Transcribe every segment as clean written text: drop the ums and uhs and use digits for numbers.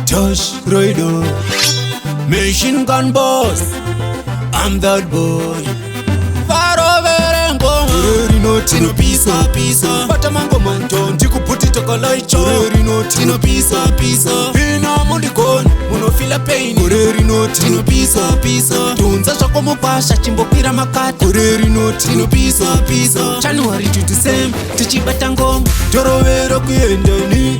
Josh Rider, Machine Gun Boss, I'm that boy. Tino pisa pisa bata mango manton tikuputi tokola icho tino pisa pisa ina mondikon muno feel pain tino pisa pisa tunza zvako mupasha chimbokwira makati tino pisa pisa January to December tichibata ngoma torovera kuendani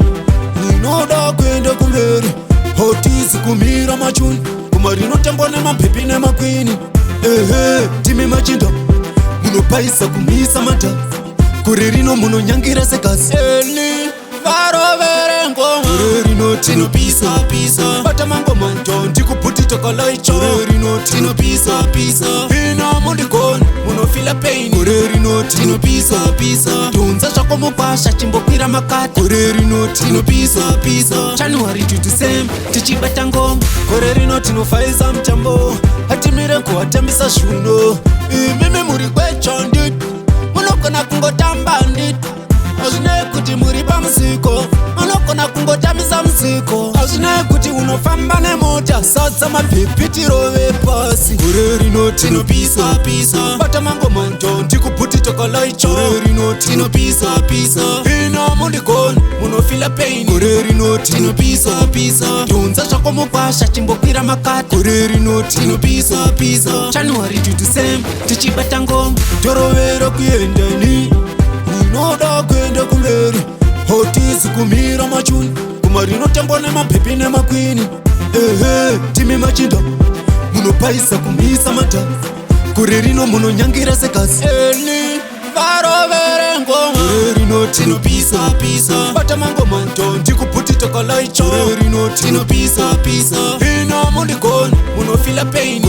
unoda kuenda kumberi hotisi kumira machuni kuma rinotambwa nemabhepi nemakwini timi machinda munopaisa kumisa mata kuri rino munonyangira sekasi varovere ngoma tino pisa pisa bata mango manto ndikuputi tokola icho tino pisa pisa ina mondikoni munofila pain tino pisa pisa tunza zvako mupasha chimbokwira makati tino pisa pisa January to December tichibata ngoma gore rino tinofaisa mutambo hatimire kuvatambisa zvuno imimi muri kwecho nditi munogona kungotamba nditi hazvinei kuti muri pamusiko munogona kungotamisa musiko hazvinei kuti unofamba nemota sadza mabhepi tirove pasi gore rino tinopisa pisa bata mango manto ndikuputi tokola icho tino pisa pisa ina mondikoni munofila pain gore rino tinopisa pisa tunza zvako mupasha chimbokwira makati tino pisa pisa January to December tichibata ngoma torovera kuendani unoda kuenda kumberi hotisi kumira machuni kuma rinotambwa nemabhepi nemakwini timi machinda munopaisa kumisa mata kuri rino munonyangira sekasi varovere ngoma tino pisa pisa bata mango manto ndikuputi tokola icho tino pisa pisa ina mondikoni munofila pain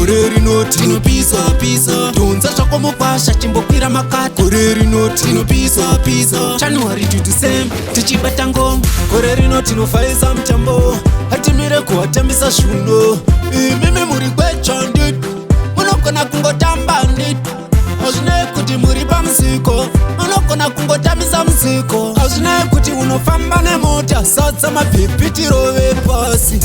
tino pisa pisa tunza zvako mupasha chimbokwira makati tino pisa pisa January to December tichibata ngoma gore rino tinofaisa mutambo hatimire kuvatambisa zvuno imimi muri kwecho nditi munogona kungotamba nditi hazvinei kuti muri pamusiko unogona kungotamisa musiko hazvinei kuti unofamba nemota sadza mabhepi tirove pasi